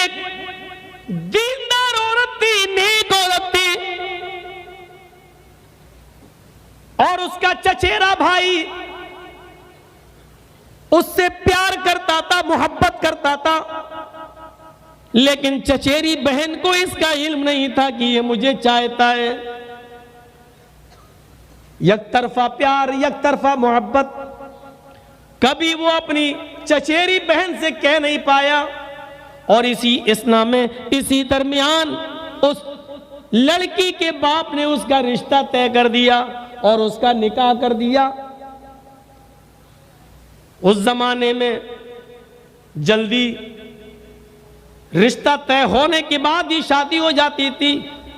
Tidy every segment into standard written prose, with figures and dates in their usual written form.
एक दीनदार औरत थी, नेक औरत थी, और उसका चचेरा भाई उससे प्यार करता था, मोहब्बत करता था, लेकिन चचेरी बहन को इसका इल्म नहीं था कि ये मुझे चाहता है। एक तरफा प्यार, एक तरफा मोहब्बत, कभी वो अपनी चचेरी बहन से कह नहीं पाया। और इसी दरमियान उस लड़की के बाप ने उसका रिश्ता तय कर दिया और उसका निकाह कर दिया। उस जमाने में जल्दी रिश्ता तय होने के बाद ही शादी हो जाती थी,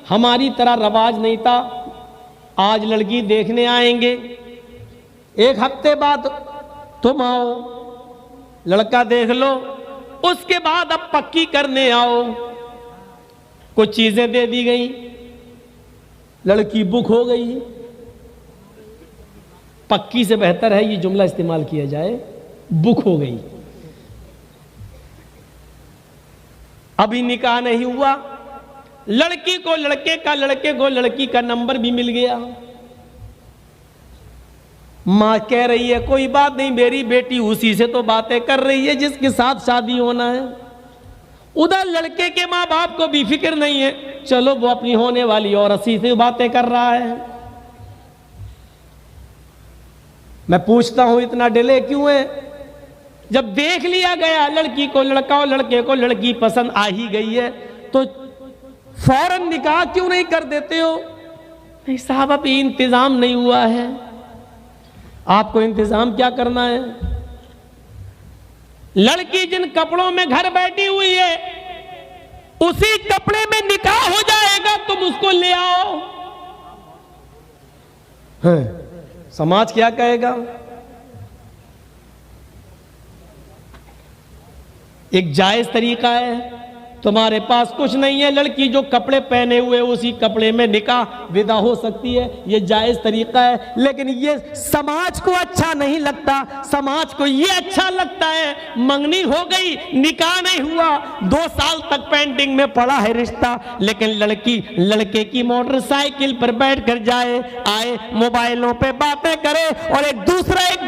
हमारी तरह रवाज नहीं था। आज लड़की देखने आएंगे, एक हफ्ते बाद तुम आओ, लड़का देख लो, उसके बाद अब पक्की करने आओ। कुछ चीजें दे दी गई, लड़की बुक हो गई। पक्की से बेहतर है ये जुमला इस्तेमाल किया जाए, बुक हो गई। अभी निकाह नहीं हुआ, लड़की को लड़के का, लड़के को लड़की का नंबर भी मिल गया। मां कह रही है कोई बात नहीं, मेरी बेटी उसी से तो बातें कर रही है जिसके साथ शादी होना है। उधर लड़के के मां बाप को भी फिक्र नहीं है, चलो वो अपनी होने वाली औरत से बातें कर रहा है। मैं पूछता हूं इतना डिले क्यों है? जब देख लिया गया लड़की को लड़का और लड़के को लड़की पसंद आ ही गई है, तो फौरन निकाह क्यों नहीं कर देते हो? नहीं साहब, अभी इंतजाम नहीं हुआ है। आपको इंतजाम क्या करना है? लड़की जिन कपड़ों में घर बैठी हुई है उसी कपड़े में निकाह हो जाएगा, तुम उसको ले आओ। समाज क्या कहेगा? एक जायज तरीका है, तुम्हारे पास कुछ नहीं है, लड़की जो कपड़े पहने हुए उसी कपड़े में निकाह विदा हो सकती है, ये जायज तरीका है। लेकिन ये समाज को अच्छा नहीं लगता। समाज को ये अच्छा लगता है मंगनी हो गई, निकाह नहीं हुआ, 2 साल तक पेंडिंग में पड़ा है रिश्ता, लेकिन लड़की लड़के की मोटरसाइकिल पर बैठकर जाए आए, मोबाइलों पे बातें करे और एक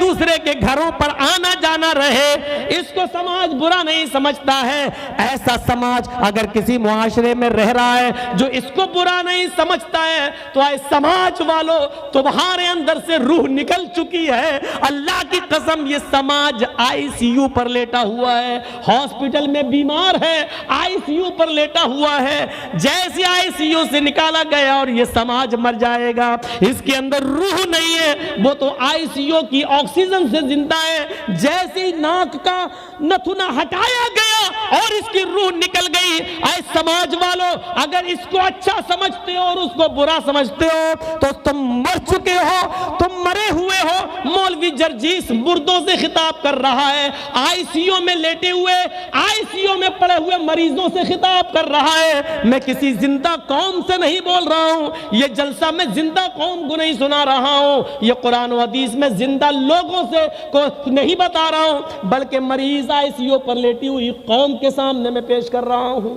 दूसरे के घरों पर आना जाना रहे, इसको समाज बुरा नहीं समझता है। ऐसा समाज अगर किसी मुआशरे में रह रहा है जो इसको बुरा नहीं समझता है, तो आए समाज वालों, तुम्हारे अंदर से रूह निकल चुकी है। अल्लाह की कसम, ये समाज आईसीयू पर लेटा हुआ है, हॉस्पिटल में बीमार है, आईसीयू पर लेटा हुआ है। जैसे आईसीयू से निकाला गया और ये समाज मर जाएगा, इसके अंदर रूह नहीं है, वो तो आईसीयू की ऑक्सीजन से जिंदा है। जैसे ही नाक का नथुना हटाया गया और इसकी रूह निकल गई। ऐ समाज वालों, अगर इसको अच्छा समझते हो और उसको बुरा समझते हो तो तुम मर चुके हो, तुम मरे हुए हो। मौलवी जर्जीस मुर्दों से खिताब कर रहा है, आईसीयू में लेटे हुए, आईसीयू में पड़े हुए मरीजों से खिताब कर रहा है। मैं किसी जिंदा कौम से नहीं बोल रहा हूं, ये जलसा मैं जिंदा कौम को नहीं सुना रहा हूं, ये कुरान और हदीस में जिंदा लोगों से को नहीं बता रहा हूं, बल्कि मरीज आईसीयू पर लेटी हुई कौम के सामने मैं पेश कर रहा हूं।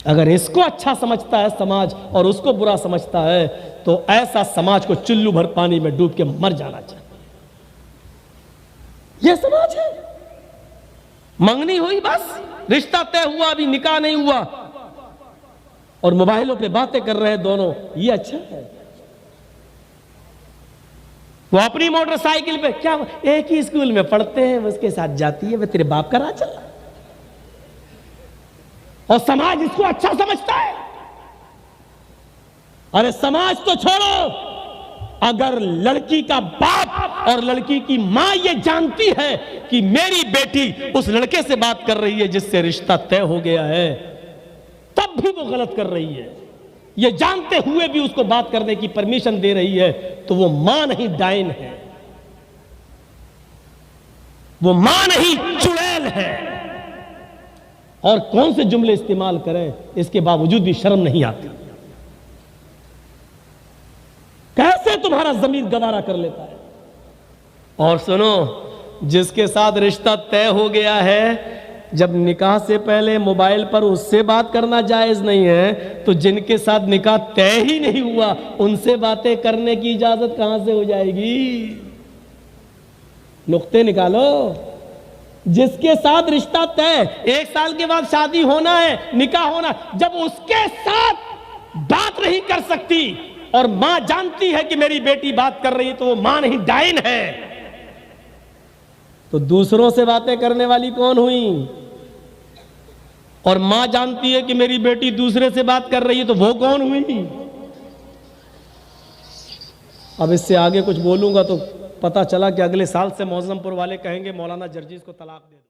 अगर इसको अच्छा समझता है समाज और उसको बुरा समझता है, तो ऐसा समाज को चुल्लू भर पानी में डूब के मर जाना चाहिए। यह समाज है। मंगनी हुई, बस रिश्ता तय हुआ, अभी निकाह नहीं हुआ और मोबाइलों पे बातें कर रहे हैं दोनों, ये अच्छा है। वो अपनी मोटरसाइकिल पे, क्या एक ही स्कूल में पढ़ते हैं, उसके साथ जाती है, वह तेरे बाप का राज चल रहा है और समाज इसको अच्छा समझता है। अरे समाज तो छोड़ो, अगर लड़की का बाप और लड़की की मां ये जानती है कि मेरी बेटी उस लड़के से बात कर रही है जिससे रिश्ता तय हो गया है, तब भी वो गलत कर रही है, ये जानते हुए भी उसको बात करने की परमिशन दे रही है, तो वो मां नहीं डायन है, वो मां नहीं चुड़ैल है। और कौन से जुमले इस्तेमाल करें, इसके बावजूद भी शर्म नहीं आती। कैसे तुम्हारा ज़मीर गवारा कर लेता है। और सुनो, जिसके साथ रिश्ता तय हो गया है जब निकाह से पहले मोबाइल पर उससे बात करना जायज नहीं है, तो जिनके साथ निकाह तय ही नहीं हुआ उनसे बातें करने की इजाजत कहां से हो जाएगी? नुक्ते निकालो। जिसके साथ रिश्ता तय, 1 साल के बाद शादी होना है, निकाह होना, जब उसके साथ बात नहीं कर सकती और मां जानती है कि मेरी बेटी बात कर रही है, तो वो मां नहीं डाइन है, तो दूसरों से बातें करने वाली कौन हुई? और मां जानती है कि मेरी बेटी दूसरे से बात कर रही है, तो वो कौन हुई? अब इससे आगे कुछ बोलूंगा तो पता चला कि अगले साल से मौजमपुर वाले कहेंगे मौलाना जर्जीस को तलाक दे दो।